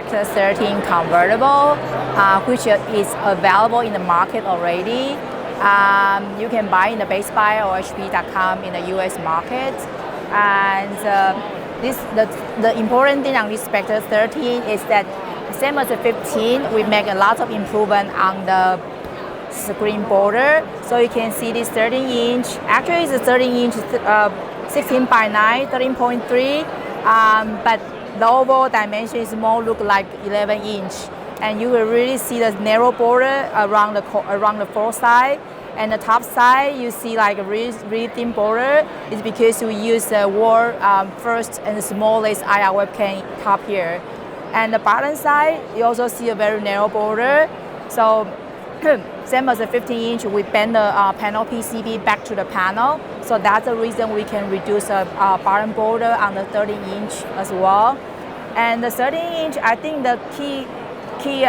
Spectre 13 convertible, which is available in the market already. You can buy in the Best Buy or HP.com in the US market. And the important thing on this Spectre 13 is that same as the 15, we make a lot of improvement on the screen border. So you can see this 13-inch. Actually, it's a 13-inch, 16 by 9, 13.3. But the overall dimension is more look like 11-inch. And you will really see the narrow border around the four side. And the top side, you see like a really thin border. It's because we use the world first and the smallest IR webcam top here. And the bottom side, you also see a very narrow border. So same as the 15-inch, we bend the panel PCB back to the panel. So that's the reason we can reduce the bottom border on the 13-inch as well. And the 13-inch, I think the key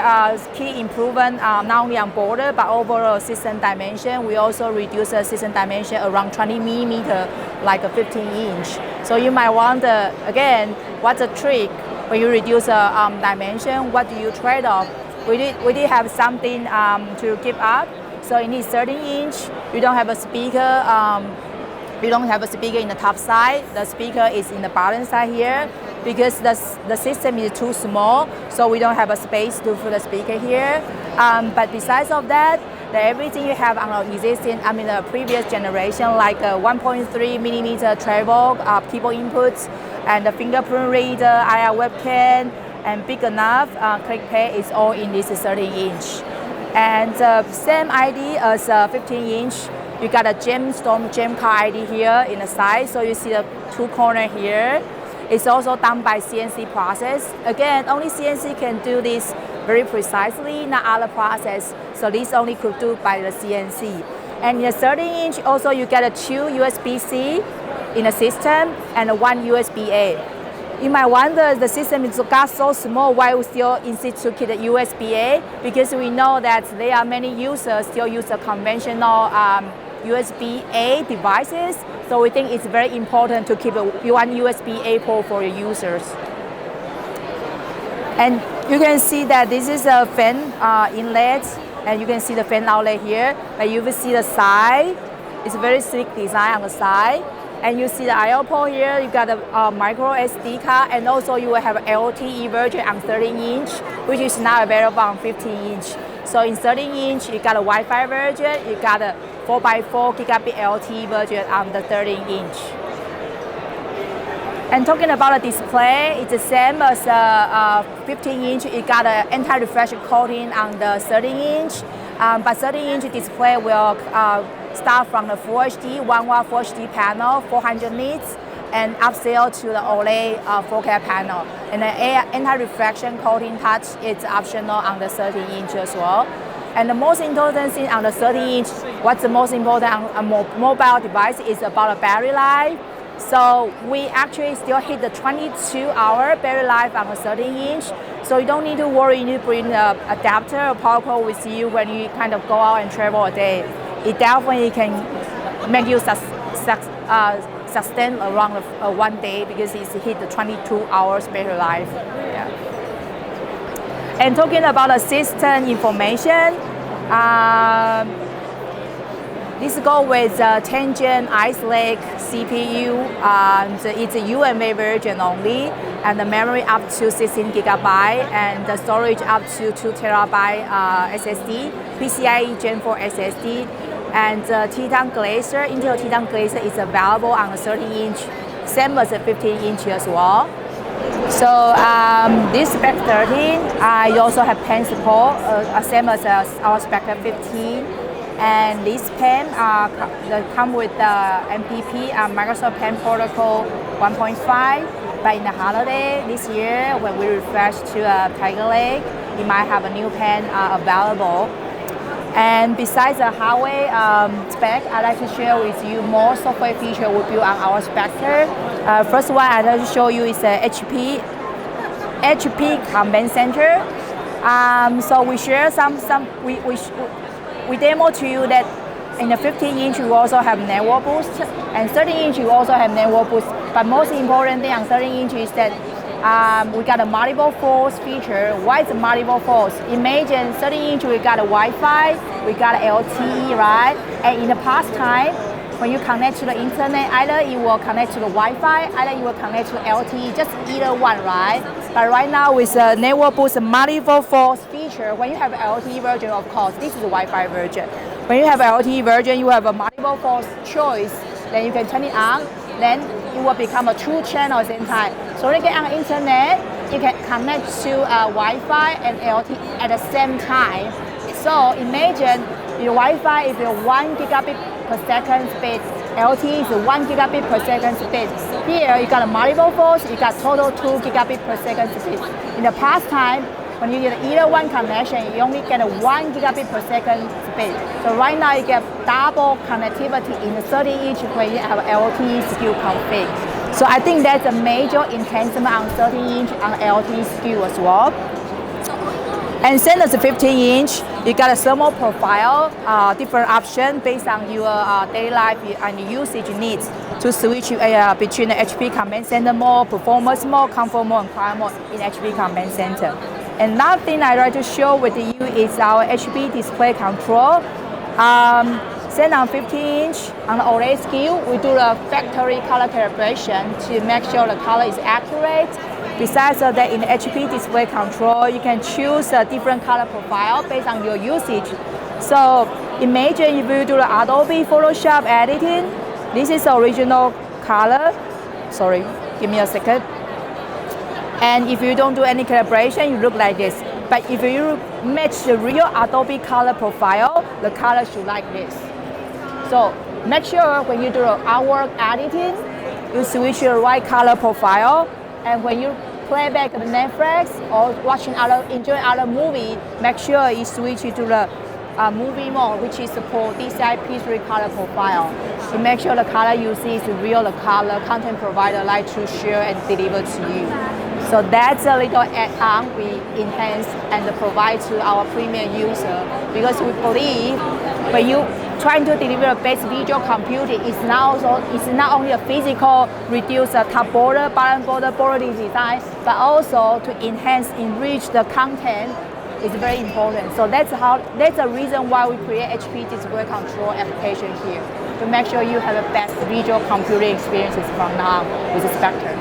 improvement not only on border but overall system dimension. We also reduce the system dimension around 20 millimeter, like a 15-inch. So you might wonder again, what's the trick when you reduce the dimension? What do you trade off? We did have something to keep up. So in this 13-inch, you don't have a speaker. You don't have a speaker in the top side. The speaker is in the bottom side here because the system is too small, so we don't have a space to put the speaker here. But besides of that, everything you have on the existing, the previous generation, like a 1.3 millimeter travel keyboard inputs, and the fingerprint reader, IR webcam, and big enough click pad is all in this 13-inch. And same ID as 15-inch. You got a gemstone gem card ID here in the side, so you see the two corners here. It's also done by CNC process. Again, only CNC can do this very precisely, not other process. So this only could do by the CNC. And in the 13-inch, also you get a 2 USB-C in the system and 1 USB-A. You might wonder the system is got so small, why we still insist to keep the USB-A? Because we know that there are many users still use the conventional USB-A devices. So we think it's very important to keep one USB-A port for your users. And you can see that this is a fan inlet, and you can see the fan outlet here. But you will see the side. It's a very sleek design on the side. And you see the I/O port here, you got a micro SD card, and also you will have an LTE version on 13-inch, which is not available on 15-inch. So in 13-inch, you got a Wi-Fi version, you got a 4x4 gigabit LTE version on the 13-inch. And talking about the display, it's the same as 15-inch. You got an anti-reflection coating on the 13-inch, but 13-inch display will start from the Full HD, 1 watt Full HD panel, 400 nits, and upscale to the OLED 4K panel. And the anti-reflection coating touch is optional on the 13-inch as well. And the most important thing on the 13-inch, what's the most important on a mobile device is about the battery life. So we actually still hit the 22-hour battery life on the 13-inch. So you don't need to worry, you need to bring the adapter or power cord with you when you kind of go out and travel a day. It definitely can make you sustain around one day because it's hit the 22 hours battery life. Yeah. And talking about the system information, this goes with 10-gen Ice Lake CPU. It's a UMA version only, and the memory up to 16 gigabyte, and the storage up to 2 terabyte SSD, PCIe Gen 4 SSD, and Titan Glacier, Intel Titan Glacier is available on the 13-inch, same as the 15-inch as well. So this Spectre 13, you also have pen support, same as our Spectre 15. And this pen come with the MPP, Microsoft Pen Protocol 1.5. But in the holiday this year, when we refresh to Tiger Lake, we might have a new pen available. And besides the hardware spec, I'd like to share with you more software features we built on our Spectre. First one I'd like to show you is the HP Command Center. So we share we demo to you that in the 15-inch we also have network boost, and 13-inch we also have network boost. But most important thing on 13-inch is that We got a multiple force feature. Why is it multiple force? Imagine 30-inch, we got a Wi-Fi, we got LTE, right? And in the past time, when you connect to the internet, either you will connect to the Wi-Fi, either you will connect to LTE, just either one, right? But right now with the network boost multiple force feature, when you have LTE version, of course, this is the Wi-Fi version. When you have LTE version, you have a multiple force choice, then you can turn it on, then it will become a two channel at the same time. So when you get on the internet, you can connect to Wi-Fi and LTE at the same time. So imagine your Wi-Fi is 1 gigabit per second speed, LTE is 1 gigabit per second speed. Here you got a multiple force, you got total 2 gigabit per second speed. In the past time, when you get either one connection, you only get a 1 gigabit per second speed. So right now you get double connectivity in the 30-inch when you have LTE SKU config. So I think that's a major enhancement on 30-inch on LTE SKU as well. And same as the 15-inch, you got a thermal profile, different option based on your daily life and usage needs to switch between the HP Command Center mode, performance mode, comfort mode, and quiet mode in HP Command Center. Another thing I'd like to show with you is our HP display control. Same on 15-inch, on the OLED SKU, we do the factory color calibration to make sure the color is accurate. Besides that, in the HP display control, you can choose a different color profile based on your usage. So imagine if you do the Adobe Photoshop editing, this is the original color. Sorry, give me a second. And if you don't do any calibration, you look like this. But if you match the real Adobe color profile, the color should like this. So make sure when you do the artwork editing, you switch your right color profile. And when you play back the Netflix or enjoying other movie, make sure you switch it to the movie mode, which is support DCI P3 color profile. To make sure the color you see is real the color content provider like to share and deliver to you. So that's a little add-on we enhance and provide to our premium user, because we believe when you trying to deliver the best visual computing, it's not only a physical reduce the top border, bottom border design, but also to enhance, enrich the content is very important. So that's the reason why we create HP display control application here, to make sure you have the best visual computing experiences from now on with the Spectre.